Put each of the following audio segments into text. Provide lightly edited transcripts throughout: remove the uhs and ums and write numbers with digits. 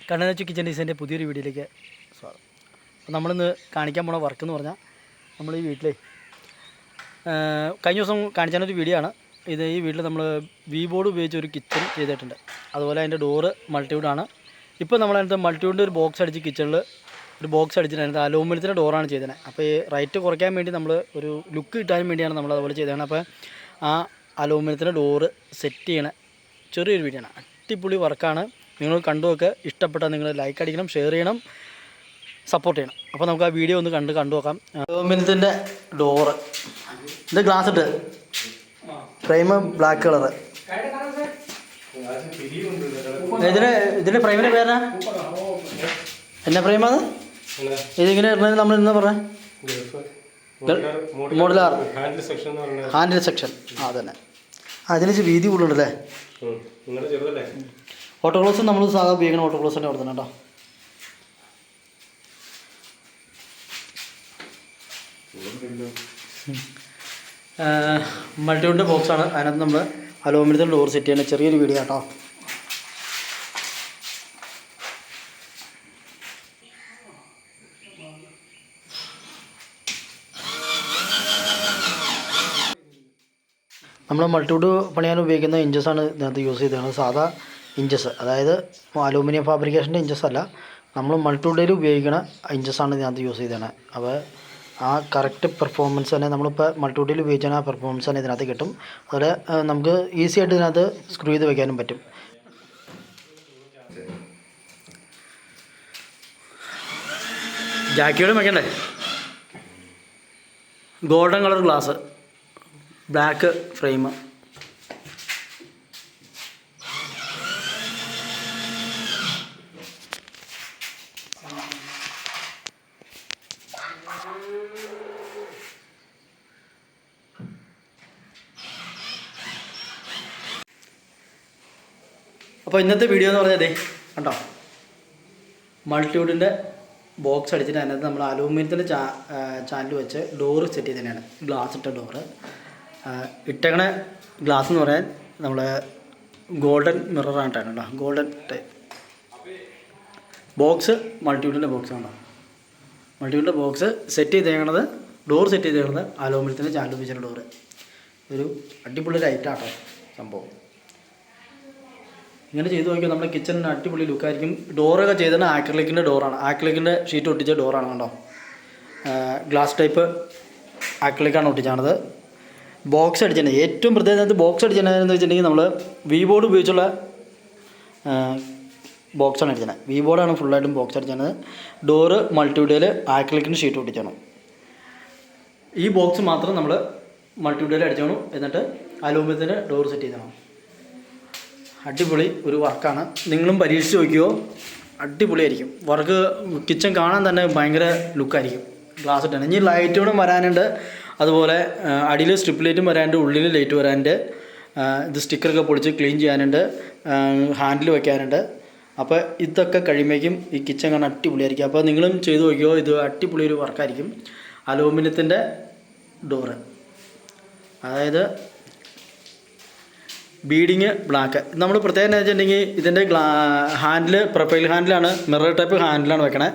കണ്ണനച്ചു kitchen ഡിസൈൻ്റെ പുതിയൊരു വീഡിയോയിലേക്ക് സ്വാഗതം. അപ്പോൾ നമ്മളിന്ന് കാണിക്കാൻ പോണ വർക്ക് എന്ന് പറഞ്ഞാൽ നമ്മൾ ഈ വീട്ടിലെ കഴിഞ്ഞ ദിവസം കാണിച്ചാനൊരു വീഡിയോ ആണ് ഇത്. ഈ വീട്ടിൽ നമ്മൾ വി ബോർഡ് ഉപയോഗിച്ച് ഒരു കിച്ചൺ ചെയ്തിട്ടുണ്ട്. അതുപോലെ അതിൻ്റെ ഡോറ് മൾട്ടിവുഡാണ്. ഇപ്പോൾ നമ്മളതിനകത്ത് മൾട്ടിവുഡിൻ്റെ ഒരു ബോക്സ് അടിച്ച് കിച്ചണിൽ ഒരു ബോക്സ് അടിച്ചിട്ട് അതിനകത്ത് അലൂമിനിയത്തിൻ്റെ ഡോറാണ് ചെയ്തത്. അപ്പോൾ ഈ റേറ്റ് കുറയ്ക്കാൻ വേണ്ടി നമ്മൾ ഒരു ലുക്ക് കിട്ടാൻ വേണ്ടിയാണ് നമ്മൾ അതുപോലെ ചെയ്തതാണ്. അപ്പോൾ ആ അലൂമിനിയത്തിൻ്റെ ഡോറ് സെറ്റ് ചെയ്യണ ചെറിയൊരു വീഡിയോ ആണ്. അടിപൊളി വർക്കാണ്. നിങ്ങൾ കണ്ടുവൊക്കെ ഇഷ്ടപ്പെട്ടാൽ നിങ്ങൾ ലൈക്ക് അടിക്കണം, ഷെയർ ചെയ്യണം, സപ്പോർട്ട് ചെയ്യണം. അപ്പോൾ നമുക്ക് ആ വീഡിയോ ഒന്ന് കണ്ടു നോക്കാം. അലൂമിനിയത്തിൻ്റെ ഡോറ്, ഇത് ഗ്ലാസ് ഇട്ട് ഫ്രെയിം ബ്ലാക്ക് കളറ്. ഇതിൻ്റെ ഫ്രെയിമിൻ്റെ പേരാ എന്നാ ഫ്രെയിമാണ് ഇതിങ്ങനെ ഇടുന്നത്? നമ്മൾ എന്നാ പറഞ്ഞത് മോഡുലാർ ഹാൻഡിൽ സെക്ഷൻ. ആ തന്നെ. അതിന് വീതി കൂടുതലല്ലേ? ഓട്ടോ ക്ലോസ് നമ്മൾ സാധാ ഉപയോഗിക്കണം. ഓട്ടോ ക്ലോസ് തന്നെ കൊടുക്കണം കേട്ടോ. മൾട്ടിവുഡിൻ്റെ ബോക്സാണ്. അതിനകത്ത് നമ്മൾ അലൂമിനിയത്തിൻ്റെ ഡോർ സെറ്റ് ചെയ്യുന്ന ചെറിയൊരു വീഡിയോ കേട്ടോ. നമ്മൾ മൾട്ടിവുഡ് പണിയാൻ ഉപയോഗിക്കുന്ന ഇഞ്ചസാണ് ഇതിനകത്ത് യൂസ് ചെയ്തത്. സാധാ ഇഞ്ചസ്, അതായത് അലൂമിനിയം ഫാബ്രിക്കേഷൻ്റെ ഇഞ്ചസ് അല്ല, നമ്മൾ മൾട്ടിവുഡിൽ ഉപയോഗിക്കുന്ന ഇഞ്ചസാണ് ഇതിനകത്ത് യൂസ് ചെയ്തത്. അപ്പോൾ ആ കറക്റ്റ് പെർഫോമൻസ് തന്നെ നമ്മളിപ്പോൾ മൾട്ടിവുഡിൽ ഉപയോഗിച്ചാൽ ആ പെർഫോമൻസ് തന്നെ ഇതിനകത്ത് കിട്ടും. അതുപോലെ നമുക്ക് ഈസി ആയിട്ട് ഇതിനകത്ത് സ്ക്രൂ ചെയ്ത് വയ്ക്കാനും പറ്റും. ജാക്കിയോടും വയ്ക്കണ്ടേ? Golden colour glass, black frame. അപ്പോൾ ഇന്നത്തെ വീഡിയോ എന്ന് പറഞ്ഞതേ കണ്ടോ, മൾട്ടിവുഡിൻ്റെ ബോക്സ് അടിച്ചിട്ട് അതിനകത്ത് നമ്മൾ അലൂമിനിയത്തിൻ്റെ ചാനൽ വെച്ച് ഡോറ് സെറ്റ് ചെയ്ത് തന്നെയാണ്. ഗ്ലാസ് ഇട്ട ഡോറ് ഇട്ടേക്കണ ഗ്ലാസ് എന്ന് പറയാൻ നമ്മൾ ഗോൾഡൻ മിററായിട്ടാണ് കേട്ടോ. ഗോൾഡൻ ബോക്സ് മൾട്ടിവുഡിൻ്റെ ബോക്സ് ആണോ. മൾട്ടിവുഡിൻ്റെ ബോക്സ് സെറ്റ് ചെയ്തേക്കണത്, ഡോർ സെറ്റ് ചെയ്തേക്കണത് അലൂമിനിയത്തിൻ്റെ ചാനൽ ഉപയോഗിച്ചിട്ട് ഡോറ്. ഒരു അടിപൊളി ലൈറ്റാട്ടോ സംഭവം. ഇങ്ങനെ ചെയ്ത് നോക്കിയാൽ നമ്മുടെ കിച്ചണിന് അടിപൊളി ലുക്കായിരിക്കും. ഡോറൊക്കെ ചെയ്തത് ആക്രിലിക്കിൻ്റെ ഡോറാണ്. ആക്രിലിക്കിൻ്റെ ഷീറ്റ് ഒട്ടിച്ച ഡോറാണ് കണ്ടോ. ഗ്ലാസ് ടൈപ്പ് ആക്രിലിക്കാണ് ഒട്ടിച്ചാണത്. ബോക്സ് അടിച്ചത് ഏറ്റവും പ്രത്യേകത ബോക്സ് അടിച്ചതെന്ന് വെച്ചിട്ടുണ്ടെങ്കിൽ നമ്മൾ വി ബോർഡ് ഉപയോഗിച്ചുള്ള ബോക്സാണ് അടിച്ചത്. വി ബോർഡാണ് ഫുള്ളായിട്ടും ബോക്സ് അടിച്ചത്. ഡോറ് മൾട്ടിവുഡിൽ ആക്രിലിക്കിൻ്റെ ഷീറ്റ് ഒട്ടിച്ചണം. ഈ ബോക്സ് മാത്രം നമ്മൾ മൾട്ടിവുഡിൽ അടിച്ചോണം. എന്നിട്ട് അലൂമിനിയത്തിൻ്റെ ഡോർ സെറ്റ് ചെയ്യണം. അടിപൊളി ഒരു വർക്കാണ്. നിങ്ങളും പരീക്ഷിച്ച് നോക്കിയോ, അടിപൊളിയായിരിക്കും വർക്ക്. കിച്ചൺ കാണാൻ തന്നെ ഭയങ്കര ലുക്കായിരിക്കും. ഗ്ലാസ് ഇട്ടാണ്. ഇനി ലൈറ്റുകളും വരാനുണ്ട്. അതുപോലെ അടിയിൽ സ്ട്രിപ്പ് ലൈറ്റും വരാനുണ്ട്, ഉള്ളിൽ ലൈറ്റ് വരാനുണ്ട്. ഇത് സ്റ്റിക്കറൊക്കെ പൊളിച്ച് ക്ലീൻ ചെയ്യാനുണ്ട്, ഹാൻഡിൽ വയ്ക്കാനുണ്ട്. അപ്പോൾ ഇതൊക്കെ കഴിയുമ്പോഴേക്കും ഈ കിച്ചൺ കാണാൻ അടിപൊളിയായിരിക്കും. അപ്പോൾ നിങ്ങളും ചെയ്ത് നോക്കിയോ, ഇത് അടിപൊളി ഒരു വർക്കായിരിക്കും. അലൂമിനിയത്തിൻ്റെ ഡോറ്, അതായത് ബീഡിങ് ബ്ലാക്ക്. നമ്മൾ പ്രത്യേകം എന്ന് വെച്ചിട്ടുണ്ടെങ്കിൽ ഇതിൻ്റെ ഹാൻഡിൽ പ്രൊഫൈൽ ഹാൻഡിലാണ്, മിറർ ടൈപ്പ് ഹാൻഡിലാണ് വെക്കണേ.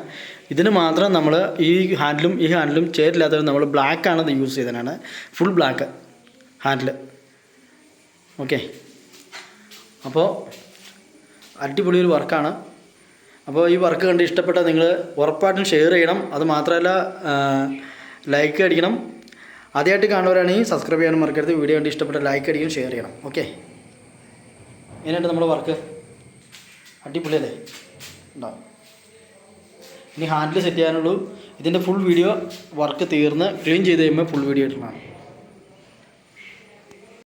ഇതിന് മാത്രം നമ്മൾ ഈ ഹാൻഡിലും ചേരില്ലാത്തത് നമ്മൾ ബ്ലാക്കാണ് ഇത് യൂസ് ചെയ്തതാണ്. Full black handle. ഓക്കെ, അപ്പോൾ അടിപൊളി ഒരു വർക്കാണ്. അപ്പോൾ ഈ വർക്ക് കണ്ട് ഇഷ്ടപ്പെട്ടാൽ നിങ്ങൾ ഉറപ്പായിട്ടും ഷെയർ ചെയ്യണം. അത് മാത്രമല്ല ലൈക്ക് അടിക്കണം. ആദ്യമായിട്ട് കാണുന്നവരാണെങ്കിൽ സബ്സ്ക്രൈബ് ചെയ്യാനും മറക്കരുത്. വീഡിയോ കണ്ട് ഇഷ്ടപ്പെട്ട ലൈക്ക് അടിക്കണം, ഷെയർ ചെയ്യണം. ഓക്കെ, എങ്ങനെയുണ്ട് നമ്മുടെ വർക്ക്? അടിപൊളിയല്ലേ? ഉണ്ടാവും. ഇനി ഹാൻഡിൽ സെറ്റ് ചെയ്യാനുള്ളൂ. ഇതിൻ്റെ ഫുൾ വീഡിയോ വർക്ക് തീർന്ന് ക്ലീൻ ചെയ്ത് കഴിയുമ്പോൾ ഫുൾ വീഡിയോ ഇടണം.